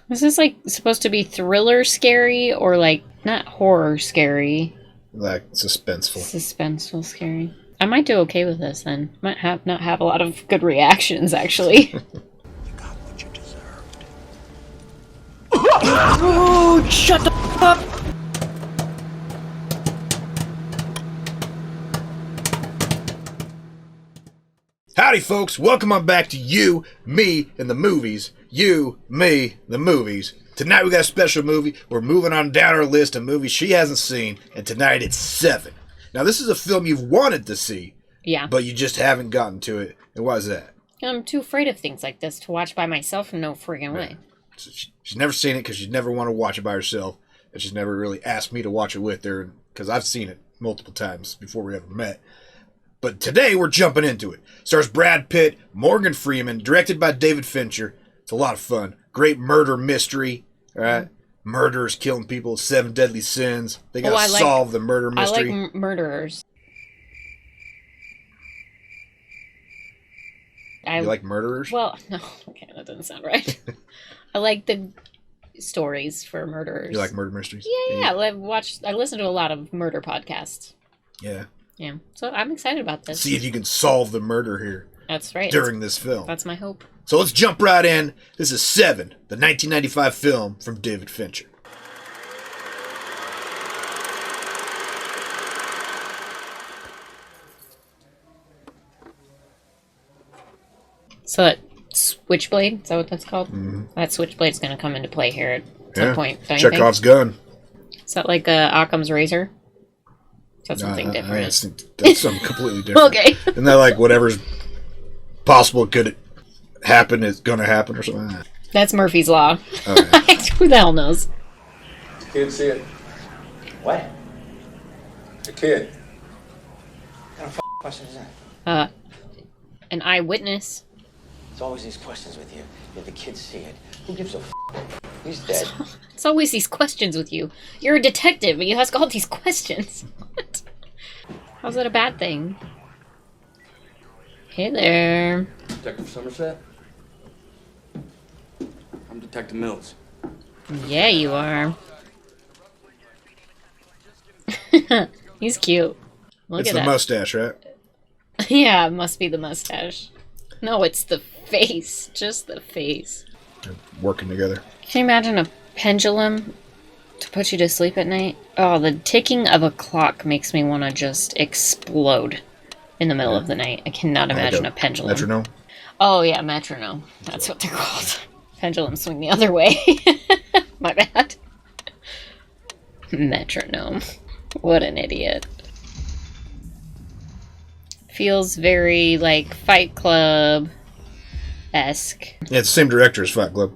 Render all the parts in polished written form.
Is this like supposed to be thriller scary or like not horror scary? Like suspenseful. Suspenseful scary. I might do okay with this then. Might not have a lot of good reactions actually. You got what you deserved. Oh, shut the f up! Howdy, folks. Welcome on back to You, Me, and the Movies. You, Me, the Movies. Tonight we got a special movie. We're moving on down our list of movies she hasn't seen, and tonight it's Seven. Now, this is a film you've wanted to see, Yeah. but you just haven't gotten to it. And why is that? I'm too afraid of things like this to watch by myself in no friggin' way. So she's never seen it because she'd never want to watch it by herself, and she's never really asked me to watch it with her because I've seen it multiple times before we ever met. But today we're jumping into it. Stars Brad Pitt, Morgan Freeman, directed by David Fincher. It's a lot of fun. Great murder mystery, right? Murderers killing people, 7 deadly sins. They gotta solve the murder mystery. I like murderers. You like murderers? Well, no, okay, that doesn't sound right. I like the stories for murderers. You like murder mysteries? Yeah. I listen to a lot of murder podcasts. Yeah. Yeah, so I'm excited about this. See if you can solve the murder here. That's right. During this film. That's my hope. So let's jump right in. This is Seven, the 1995 film from David Fincher. So that Switchblade, is that what that's called? Mm-hmm. That Switchblade's going to come into play here at some point, don't Chekhov's you think? gun. Is that like Occam's razor? That's something different. That's something completely different. Okay. Isn't that like whatever's possible could happen is going to happen or something? That's Murphy's Law. Oh, yeah. Who the hell knows? Kid see it. What? The kid. What kind of question is that? An eyewitness. It's always these questions with you. Did the kids see it? Who gives a He's dead. It's always these questions with you. You're a detective, and you ask all these questions. What? How's that a bad thing? Hey there. Detective Somerset? I'm Detective Mills. Yeah, you are. He's cute. Look it's at the that mustache, right? Yeah, it must be the mustache. No, it's the face. Just the face. They're working together. Can you imagine a pendulum to put you to sleep at night? Oh, the ticking of a clock makes me want to just explode in the middle of the night. I cannot imagine a pendulum. Metronome? Oh, yeah, metronome. That's what they're called. Pendulums swing the other way. My bad. Metronome. What an idiot. Feels very, like, Fight Club-esque. Yeah, it's the same director as Fight Club.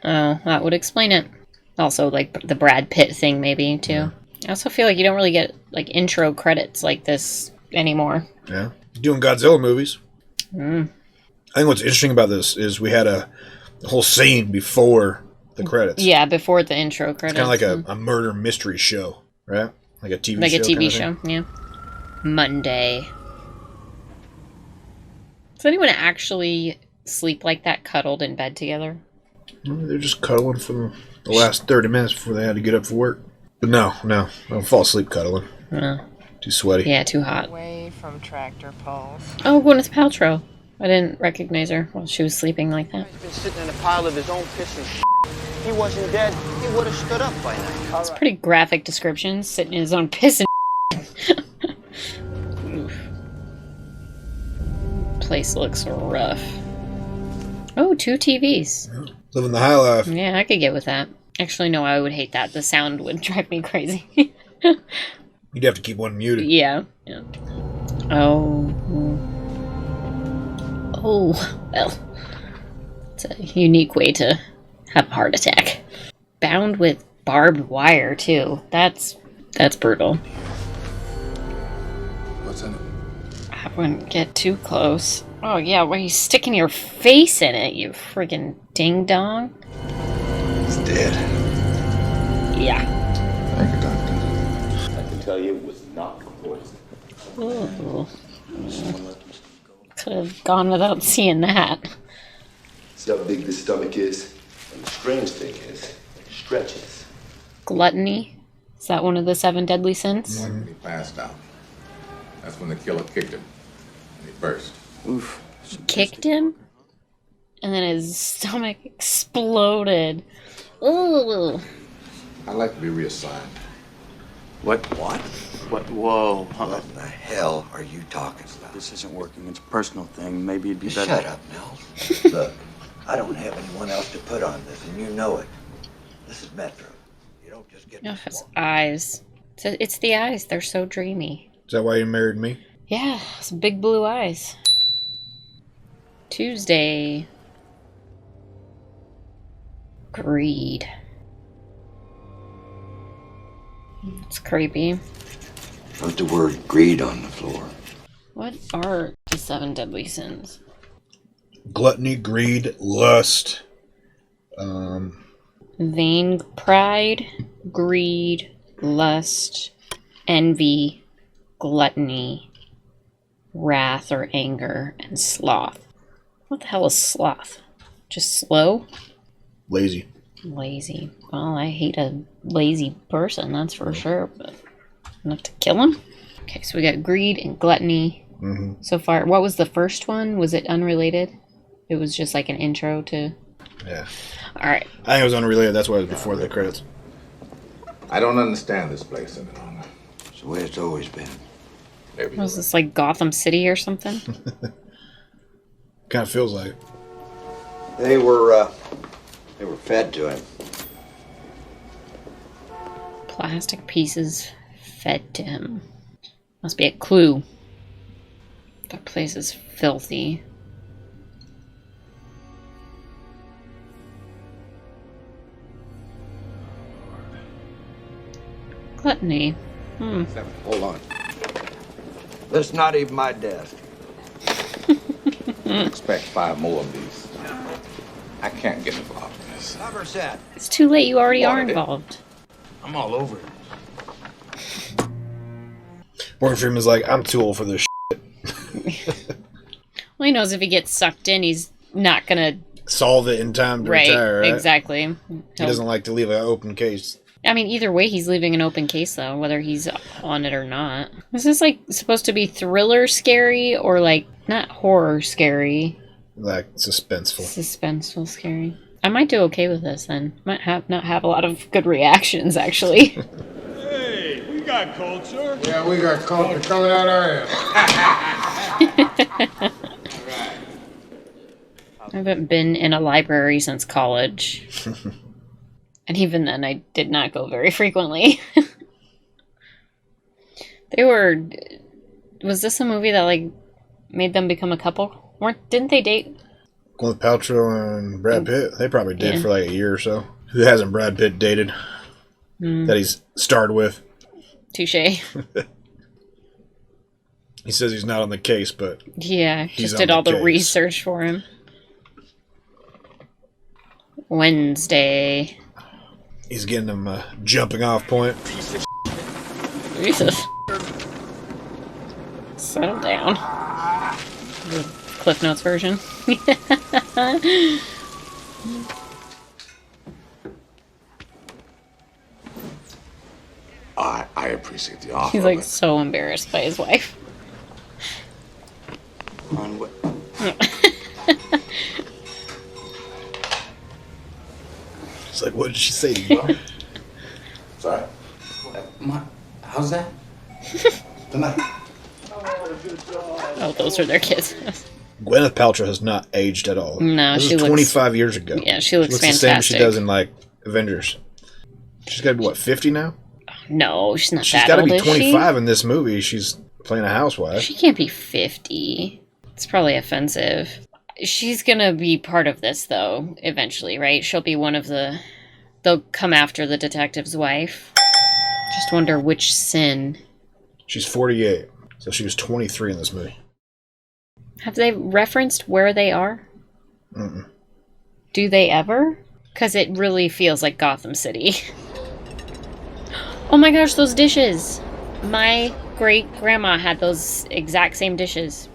Oh, that would explain it. Also, like, the Brad Pitt thing, maybe, too. Yeah. I also feel like you don't really get, like, intro credits like this anymore. Yeah. Doing Godzilla movies. Mm. I think what's interesting about this is we had a whole scene before the credits. Yeah, before the intro credits. It's kind of like a murder mystery show, right? Like a TV show. Like a TV show, yeah. Monday. Does anyone actually sleep like that, cuddled in bed together? They're just cuddling for the last 30 minutes before they had to get up for work. But no, I don't fall asleep cuddling. No. Too sweaty. Yeah, too hot. Away from tractor poles. Oh, Gwyneth Paltrow. I didn't recognize her while she was sleeping like that. He's been sitting in a pile of his own piss and If he wasn't dead, he would have stood up by now. It's pretty graphic description, sitting in his own piss and Place looks rough. Oh, 2 TVs. Yeah. Living the high life. Yeah, I could get with that. Actually, no, I would hate that. The sound would drive me crazy. You'd have to keep one muted. Yeah. Oh, well. It's a unique way to have a heart attack. Bound with barbed wire, too. That's brutal. What's in it? I wouldn't get too close. Oh, yeah, where you sticking your face in it, you friggin' ding-dong? It's dead. Yeah. Thank you, Doctor. I can tell you it was not poison. Ooh. Could have gone without seeing that. See how big this stomach is and the strange thing is, stretches. Gluttony. Is that one of the 7 deadly sins? Like when he passed out. That's when the killer kicked him. And he burst. Oof. Kicked him? And then his stomach exploded. Ooh. I'd like to be reassigned. What? What? What? Whoa. What in the hell are you talking about? This isn't working. It's a personal thing. Maybe it'd be better. Shut up, Mills. Look, I don't have anyone else to put on this, and you know it. This is Metro. You don't just get Oh, to his swap. eyes. It's the eyes. They're so dreamy. Is that why you married me? Yeah, it's big blue eyes. Tuesday. Greed. It's creepy. Put the word greed on the floor. What are the 7 deadly sins? Gluttony, greed, lust. Vain pride, greed, lust, envy, gluttony, wrath or anger, and sloth. What the hell is sloth? Just slow? Lazy. Lazy. Well, I hate a lazy person, that's for sure, but enough to kill him? Okay, so we got greed and gluttony so far. What was the first one? Was it unrelated? It was just like an intro to... Yeah. Alright. I think it was unrelated. That's why it was before the credits. I don't understand this place any longer. It's the way it's always been. Maybe Was this like Gotham City or something? Kind of feels like it. They were fed to him. Plastic pieces fed to him. Must be a clue. That place is filthy. Gluttony. Hold on. That's not even my desk. expect 5 more of these. I can't get involved in this. Somerset. It's too late. You already are Wanted it. involved. I'm all over it. Morgan Freeman's like, I'm too old for this Well, he knows if he gets sucked in, he's not gonna... solve it in time to retire, right? Exactly. He doesn't like to leave an open case. I mean, either way, he's leaving an open case, though, whether he's on it or not. Is this, like, supposed to be thriller scary or, like, not horror scary? Like, suspenseful. Suspenseful scary. I might do okay with this, then. Might not have a lot of good reactions, actually. Hey, we got culture. Yeah, we got culture coming out our ass. I haven't been in a library since college. And even then, I did not go very frequently. They were... Was this a movie that, like, made them become a couple? Didn't they date? Gwyneth Paltrow and Brad Pitt, they probably did Yeah. for like a year or so. Who hasn't Brad Pitt dated? That he's starred with. Touche. He says he's not on the case, but Yeah, He's just on did the all the case. research for him. Wednesday. he's getting him a jumping off point. Jesus. Settle down. The Cliff Notes version. I appreciate the offer. He's like but so embarrassed by his wife. On what? It's like, what did she say to you? sorry. How's that? Tonight. Oh, those are their kids. Gwyneth Paltrow has not aged at all. No, this she was looks- 25 years ago. Yeah, she looks the same as she fantastic. does in like Avengers. She's got to be what, 50 now? No, she's not She's that got to old, be is 25 in this movie. She's playing a housewife. She can't be 50. It's probably offensive. She's gonna be part of this, though, eventually, right? She'll be one of the... They'll come after the detective's wife. Just wonder which sin. She's 48, so she was 23 in this movie. Have they referenced where they are? Do they ever? Because it really feels like Gotham City. Oh my gosh, those dishes! My great-grandma had those exact same dishes.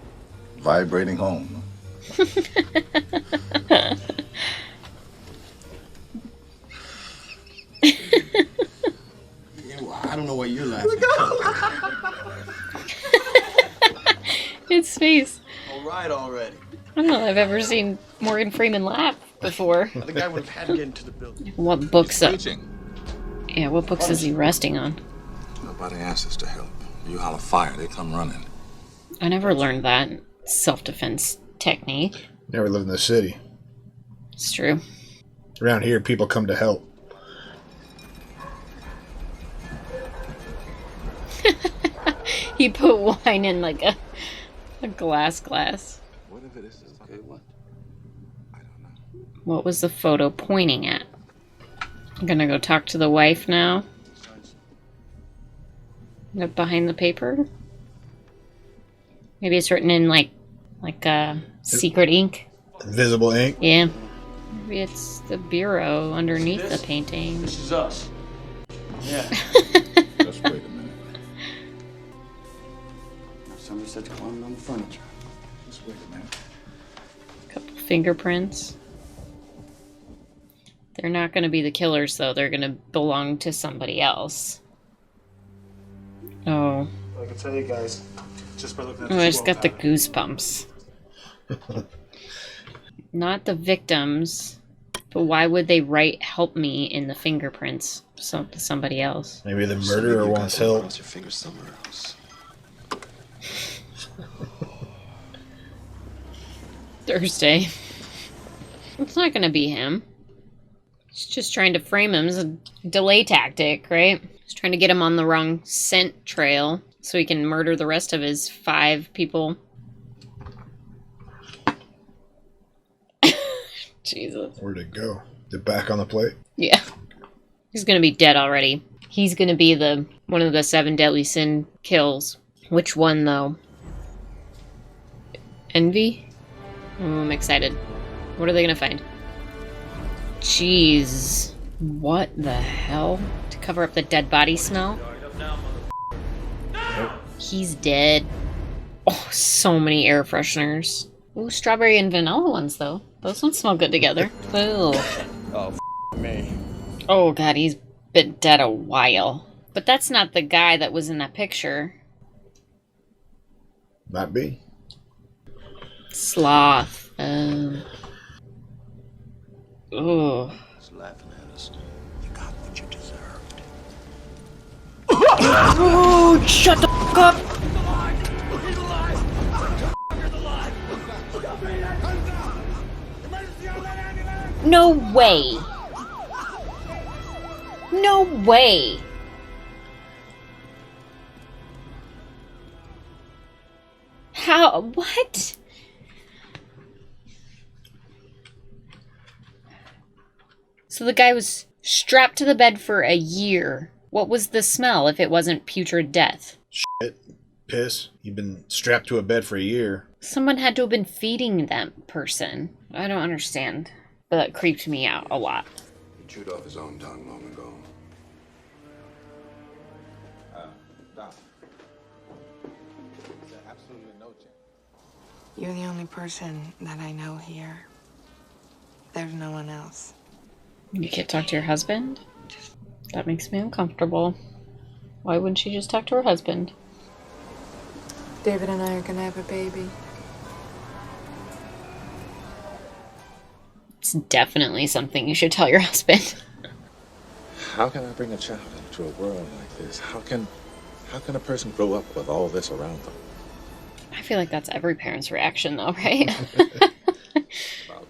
Vibrating home. His face. All right already. I don't know if I've ever seen Morgan Freeman laugh before. The guy would have had to get into the building. What books up? Preaching. Yeah, what books is he resting on? Nobody asks to help. You holler fire, they come running. I never learned that self-defense technique. Never lived in the city. It's true. Around here, people come to help. He put wine in like a glass. What if it is? Okay, what? I don't know. What was the photo pointing at? I'm gonna go talk to the wife now. Look behind the paper. Maybe it's written in like secret ink. Invisible ink. Yeah. Maybe it's the bureau underneath the painting. This is us. Yeah. Just wait a minute. Somerset's climbing on the furniture. Just wait a minute. Couple fingerprints. They're not going to be the killers, though. They're going to belong to somebody else. Oh. I can tell you guys, just by looking at Oh, this I just got the pattern. goosebumps. Not the victims, but why would they write "help me" in the fingerprints to somebody else? Maybe the murderer wants help. Your fingers somewhere else. Thursday. It's not going to be him. He's just trying to frame him as a delay tactic, right? He's trying to get him on the wrong scent trail so he can murder the rest of his 5 people. Jesus. Where'd it go? Is it back on the plate? Yeah. He's gonna be dead already. He's gonna be one of the 7 deadly sin kills. Which one, though? Envy? Oh, I'm excited. What are they gonna find? Jeez. What the hell? To cover up the dead body smell? He's dead. Oh, so many air fresheners. Ooh, strawberry and vanilla ones, though. Those ones smell good together. Ooh. Oh, me. Oh, God, he's been dead a while. But that's not the guy that was in that picture. Might be. Sloth. Oh. He's laughing at us. You got what you deserved. Oh, shut the f*** up! No way! No way! How? What? So the guy was strapped to the bed for a year. What was the smell if it wasn't putrid death? Shit. Piss. You've been strapped to a bed for a year. Someone had to have been feeding that person. I don't understand. But that creeped me out a lot. He chewed off his own tongue long ago. Doc. There's absolutely no chance. You're the only person that I know here. There's no one else. You can't talk to your husband? That makes me uncomfortable. Why wouldn't she just talk to her husband? David and I are gonna have a baby. It's definitely something you should tell your husband. How can I bring a child into a world like this? How can a person grow up with all this around them? I feel like that's every parent's reaction, though, right? About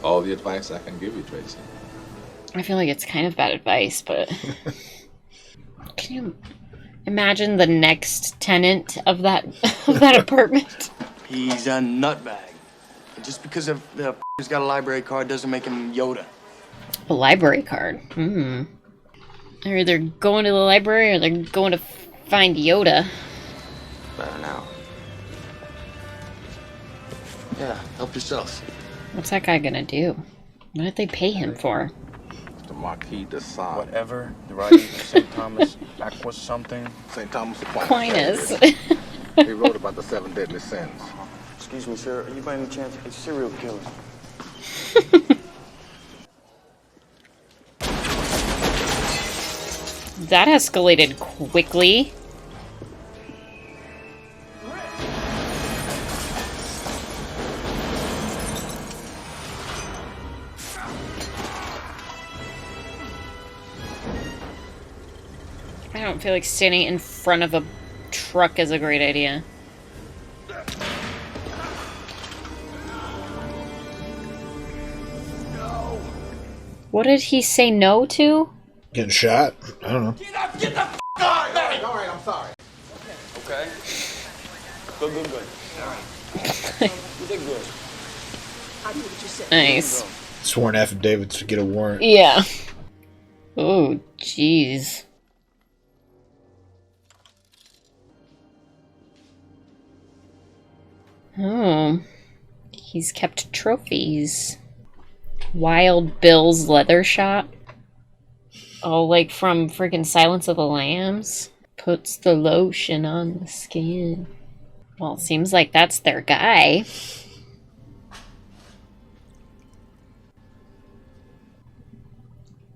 all the advice I can give you, Tracy. I feel like it's kind of bad advice, but... Can you imagine the next tenant of that apartment? He's a nutbag. And just because he's got a library card doesn't make him Yoda. A library card. They're either going to the library or they're going to find Yoda. Better now. Yeah, help yourself. What's that guy gonna do? What did they pay him for? The Marquis de Sade. Whatever. The writing of St. Thomas Aquas something. St. Thomas Aquinas. He wrote about the 7 deadly sins. Excuse me, sir. Are you by any chance a serial killer? That escalated quickly. I don't feel like standing in front of a truck is a great idea. What did he say no to? Getting shot? I don't know. Get the f*** off me! All right, I'm sorry. Okay. Good. All right. You did good. I did what you said. Nice. Sworn affidavits to get a warrant. Yeah. Oh, jeez. Oh. He's kept trophies. Wild Bill's leather shop. Oh, like from freaking Silence of the Lambs. Puts the lotion on the skin. Well, it seems like that's their guy.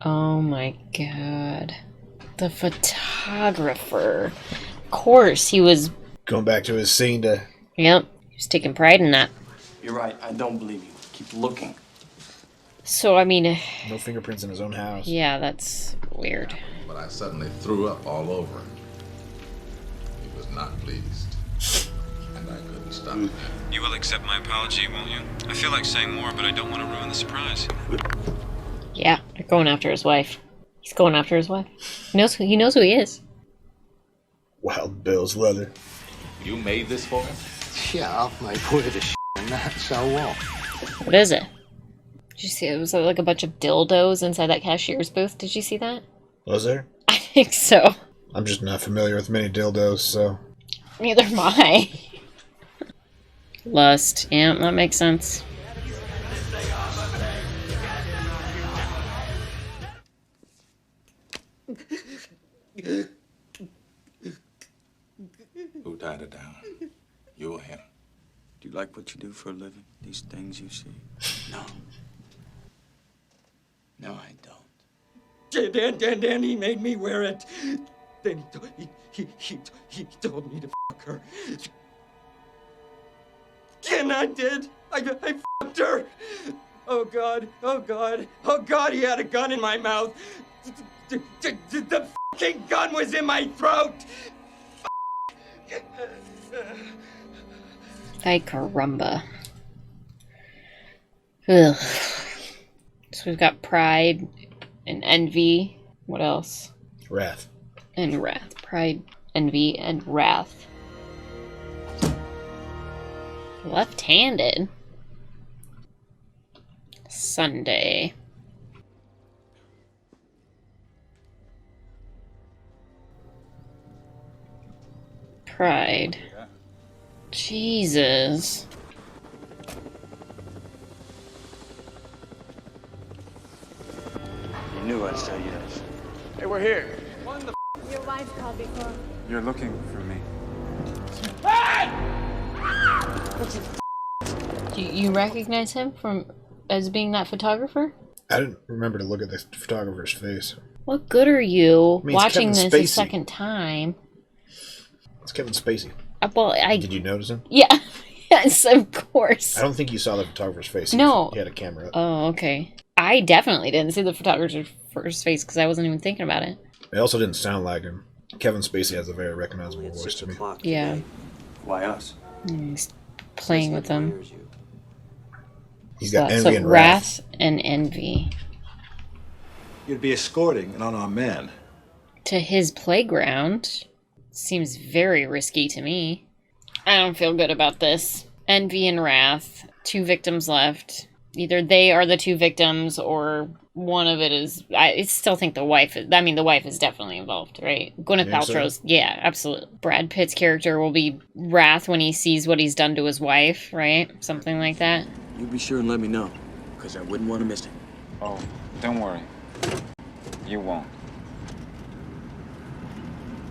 Oh my god. The photographer. Of course, he was... Going back to his scene to... Yep, he was taking pride in that. You're right. I don't believe you. Keep looking. So, I mean... No fingerprints in his own house. Yeah, that's weird. But I suddenly threw up all over him. He was not pleased. And I couldn't stop it. You will accept my apology, won't you? I feel like saying more, but I don't want to ruin the surprise. Yeah, they're going after his wife. He's going after his wife. He knows who he is. Wild Bill's leather. You made this for him? Yeah, my word of shit and that, so what? What is it? Did you see it? Was like a bunch of dildos inside that cashier's booth? Did you see that? Was there? I think so. I'm just not familiar with many dildos, so... Neither am I. Lust. Yeah, that makes sense. Who tied her down? You or him? Do you like what you do for a living? These things you see? No. No, I don't. Then he made me wear it. Then he told me to fuck her. And I did. I fucked her. Oh God, he had a gun in my mouth. The fucking gun was in my throat. Ay caramba. Ugh. So we've got pride and envy. What else? Wrath. And wrath. Pride, envy, and wrath. Left-handed. Sunday. Pride. Jesus. You knew I'd say yes. Hey, we're here. Your wife called before. You're looking for me. Do you recognize him from as being that photographer? I didn't remember to look at the photographer's face. What good are you I mean, watching Kevin this a Spacey. second time? It's Kevin Spacey. Well, Did you notice him? Yeah. Yes, of course. I don't think you saw the photographer's face. No. He had a camera up. Oh, okay. I definitely didn't see the photographer's face because I wasn't even thinking about it. It also didn't sound like him. Kevin Spacey has a very recognizable voice to me. Yeah. Why us? He's playing with them. He's got So envy and wrath and envy. You'd be escorting an unarmed man. To his playground. Seems very risky to me. I don't feel good about this. Envy and wrath. 2 victims left. Either they are the 2 victims or one of it is... I still think the wife is... I mean, the wife is definitely involved, right? Gwyneth Paltrow's... Yeah, absolutely. Brad Pitt's character will be wrath when he sees what he's done to his wife, right? Something like that. You be sure and let me know, because I wouldn't want to miss it. Oh, don't worry. You won't.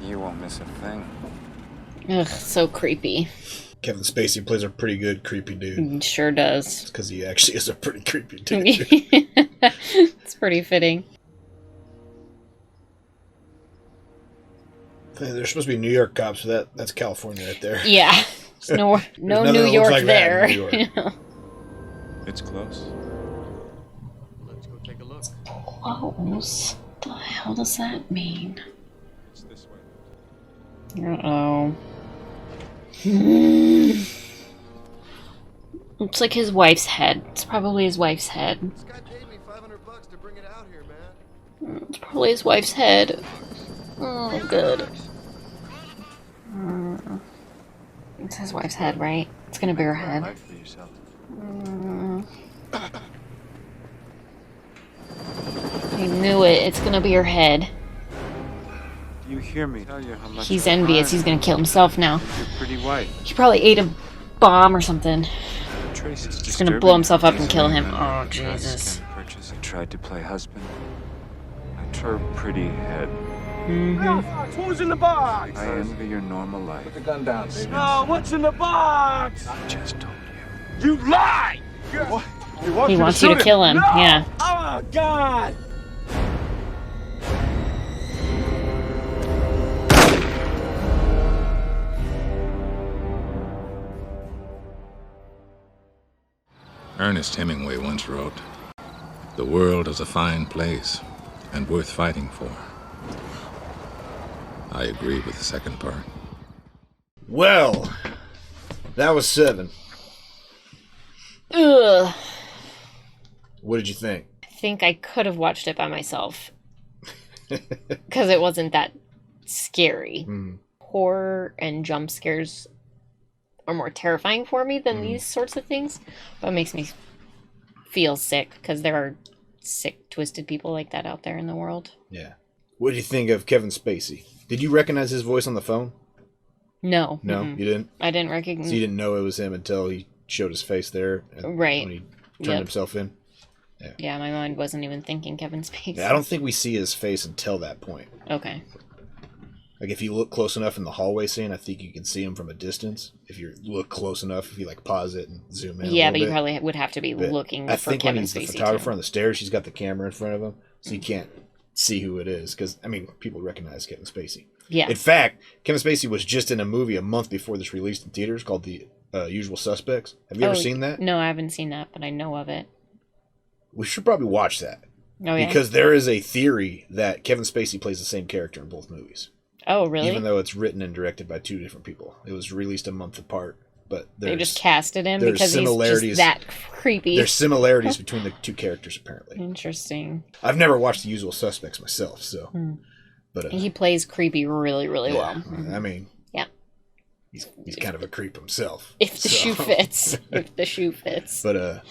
You won't miss a thing. Ugh, so creepy. Kevin Spacey plays a pretty good creepy dude. He sure does. It's because he actually is a pretty creepy dude. It's pretty fitting. There's supposed to be New York cops, so that's California right there. Yeah. There's no nothing New that York looks like that there. in New York. It's close. Let's go take a look. Close? What the hell does that mean? It's this Uh-oh. Looks like his wife's head. It's probably his wife's head. This guy paid me $500 to bring it out here, man. It's probably his wife's head. Oh, good. It's his wife's head, right? It's gonna be her head. I knew it. It's gonna be her head. You hear me tell you how much He's envious. He's gonna kill himself now. your pretty wife. He probably ate a bomb or something. Tracy's He's gonna blow himself up and kill him. Oh, Jesus. Purchase. I tried to play husband. I her pretty head. Who's in the box? I envy your normal life. Put the gun down, baby. No, what's in the box? I just told You lie! What? He wants you to kill him. No! Yeah. Oh, God! Ernest Hemingway once wrote, "The world is a fine place and worth fighting for." I agree with the second part. Well, that was 7. Ugh. What did you think? I think I could have watched it by myself. Because it wasn't that scary. Horror and jump scares are more terrifying for me than these sorts of things. But it makes me feel sick because there are sick, twisted people like that out there in the world. Yeah. What did you think of Kevin Spacey? Did you recognize his voice on the phone? No. No, you didn't? I didn't recognize. So you didn't know it was him until he showed his face there. Right. When he turned himself in. Yeah, my mind wasn't even thinking Kevin Spacey. Yeah, I don't think we see his face until that point. Okay. Like, if you look close enough in the hallway scene, I think you can see him from a distance. If you look close enough, if you, like, pause it and zoom in Yeah, a but little you probably would have to be looking I for think Kevin when he's Spacey, the photographer too. on the stairs, he's got the camera in front of him, so you can't see who it is. Because, I mean, people recognize Kevin Spacey. Yeah. In fact, Kevin Spacey was just in a movie a month before this released in theaters called The Usual Suspects. Have you ever seen that? No, I haven't seen that, but I know of it. We should probably watch that. Oh, yeah? Because there is a theory that Kevin Spacey plays the same character in both movies. Oh, really? Even though it's written and directed by 2 different people. It was released a month apart. But they just casted him because he's just that creepy. There's similarities between the 2 characters, apparently. Interesting. I've never watched The Usual Suspects myself, so. But he plays creepy really, really well. I mean, yeah, he's kind of a creep himself. If the shoe fits. If the shoe fits. But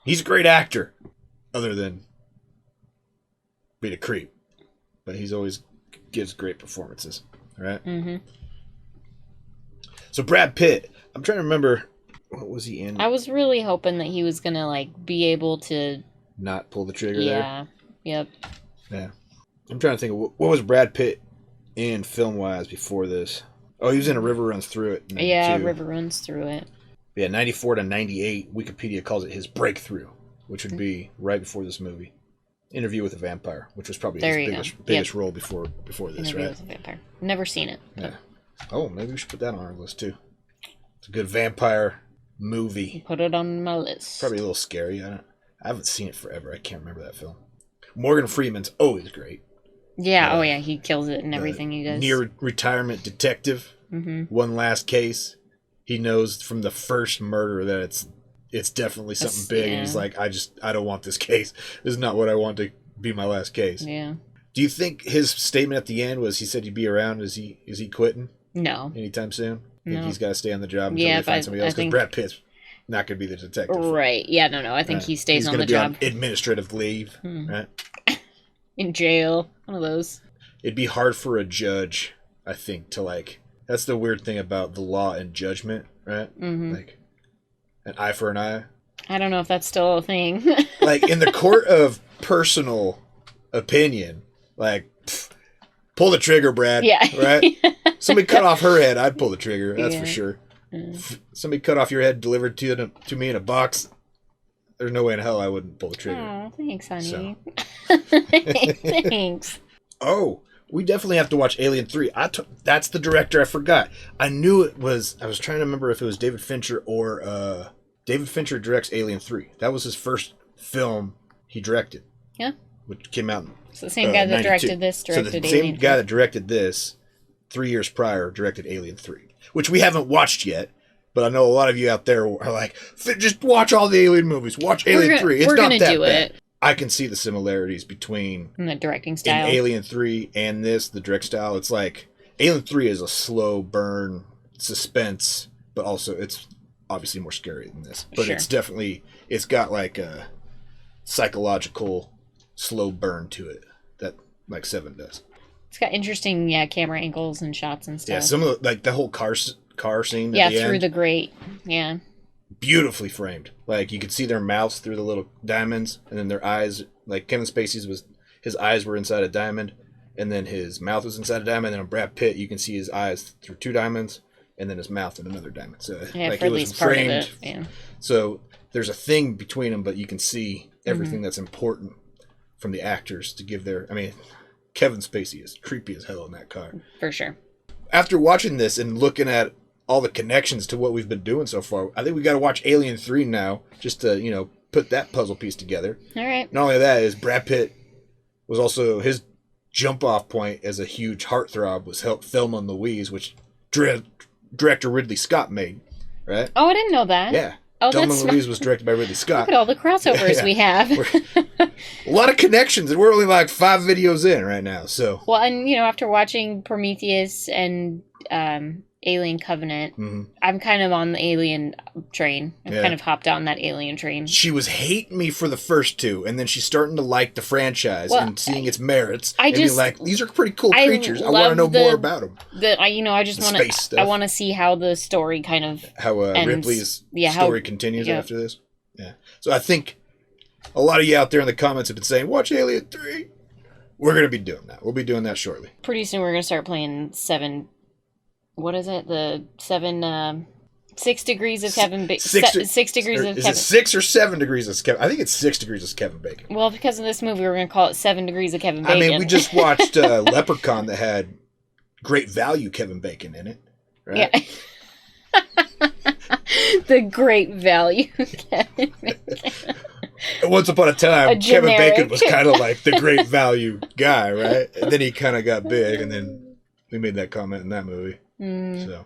he's a great actor, other than being a creep. But he's always gives great performances, right? Mm-hmm. So Brad Pitt, I'm trying to remember, what was he in? I was really hoping that he was gonna like be able to not pull the trigger. Yeah. Yep. Yeah. I'm trying to think of what was Brad Pitt in film-wise before this. Oh, he was in A River Runs Through It. Yeah, River Runs Through It. Yeah, 94 to 98. Wikipedia calls it his breakthrough, which would be right before this movie. Interview with a Vampire, which was probably his biggest role before this, Interview right? with a Vampire. Never seen it. Yeah. Oh, maybe we should put that on our list too. It's a good vampire movie. Put it on my list. Probably a little scary. I haven't seen it forever. I can't remember that film. Morgan Freeman's always great. Yeah. Oh yeah, he kills it in everything he does. Near retirement detective. One last case. He knows from the first murder that it's definitely something big. Yeah. And he's like, I don't want this case. This is not what I want to be my last case. Yeah. Do you think his statement at the end was he said he'd be around? Is he quitting? No. Anytime soon? No. Think he's got to stay on the job until they find somebody else? Because Brad Pitt's not going to be the detective. Right. Yeah, no. I think he stays on the job. He's going to be on administrative leave. Right? In jail. One of those. It'd be hard for a judge, I think, to like... That's the weird thing about the law and judgment, right? Mm-hmm. Like, an eye for an eye. I don't know if that's still a thing. Like, in the court of personal opinion, like, pull the trigger, Brad. Yeah. Right? Somebody cut off her head, I'd pull the trigger. That's for sure. Mm. Somebody cut off your head, delivered to me in a box. There's no way in hell I wouldn't pull the trigger. Oh, thanks, honey. So. Thanks. Oh, we definitely have to watch Alien 3. That's the director. I forgot. I knew it was... I was trying to remember if it was David Fincher or... David Fincher directs Alien 3. That was his first film he directed. Yeah. Which came out in It's the same guy that 92. directed this, directed So the Alien same guy that directed this 3 years prior, directed Alien 3, which we haven't watched yet. But I know a lot of you out there are like, just watch all the Alien movies. Watch Alien 3. It's we're not gonna that do bad. it. I can see the similarities between In the directing style. in Alien 3 and the direct style. It's like Alien 3 is a slow burn suspense, but also it's obviously more scary than this. But Sure. it's got like a psychological slow burn to it that like Seven does. It's got interesting, camera angles and shots and stuff. Yeah, some of like the whole car scene. Yeah, at the through end, the grate. Yeah. beautifully framed. Like you could see their mouths through the little diamonds, and then their eyes. Like Kevin Spacey's his eyes were inside a diamond, and then his mouth was inside a diamond. And then on Brad Pitt, you can see his eyes through 2 diamonds, and then his mouth in another diamond. So Yeah, like for it at was least part of framed. it. Yeah. So there's a thing between them, but you can see everything Mm-hmm. that's important from the actors to give their. I mean, Kevin Spacey is creepy as hell in that car. For sure. After watching this and looking at all the connections to what we've been doing so far, I think we got to watch Alien 3 now, just to put that puzzle piece together. All right. Not only that, is Brad Pitt was also his jump off point as a huge heartthrob was Thelma and Louise, which director Ridley Scott made, right? Oh, I didn't know that. Yeah. Oh, Thelma that's and Louise was directed by Ridley Scott. Look at all the crossovers Yeah. we have. A lot of connections, and we're only like 5 videos in right now. So Well, and after watching Prometheus and Alien Covenant, I'm kind of on the Alien train. I've Yeah. kind of hopped on that Alien train. she was hating me for the first 2, and then she's starting to like the franchise Well, and seeing its merits. I and being just- like, these are pretty cool creatures. I want to love know the- more about them. I just The want space to. stuff. I want to see how the story kind of How ends. Ripley's how- story continues yeah. after this. Yeah. So I think a lot of you out there in the comments have been saying, watch Alien 3. We're going to be doing that. We'll be doing that shortly. Pretty soon we're gonna start playing 7. What is it? The 7. 6 degrees of Kevin Bacon. 6 degrees of Is Kevin. it 6 or 7 degrees of Kevin? I think it's 6 degrees of Kevin Bacon. Well, because of this movie, we're gonna call it 7 degrees of Kevin I Bacon. mean, we just watched Leprechaun that had great value Kevin Bacon in it. Right? Yeah. The great value Kevin Bacon. Once upon a time, A Kevin generic. Bacon was kind of like the great value guy, right? And then he kind of got big, and then we made that comment in that movie. So,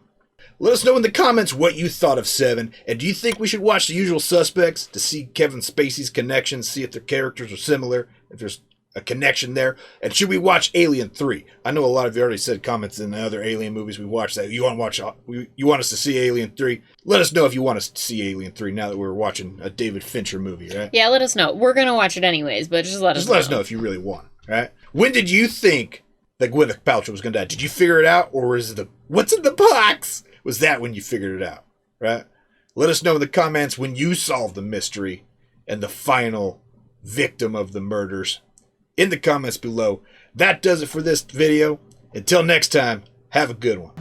let us know in the comments what you thought of 7, and do you think we should watch The Usual Suspects to see Kevin Spacey's connections, see if their characters are similar, if there's a connection there, and should we watch Alien 3? I know a lot of you already said comments in the other Alien movies we watched that you want us to see Alien 3. Let us know if you want us to see Alien 3 now that we're watching a David Fincher movie, right? Yeah, let us know. We're gonna watch it anyways, but just let us know. If you really want, right? When did you think that Gwyneth Paltrow was going to die? Did you figure it out, or was it what's in the box? Was that when you figured it out, right? Let us know in the comments when you solved the mystery and the final victim of the murders in the comments below. That does it for this video. Until next time, have a good one.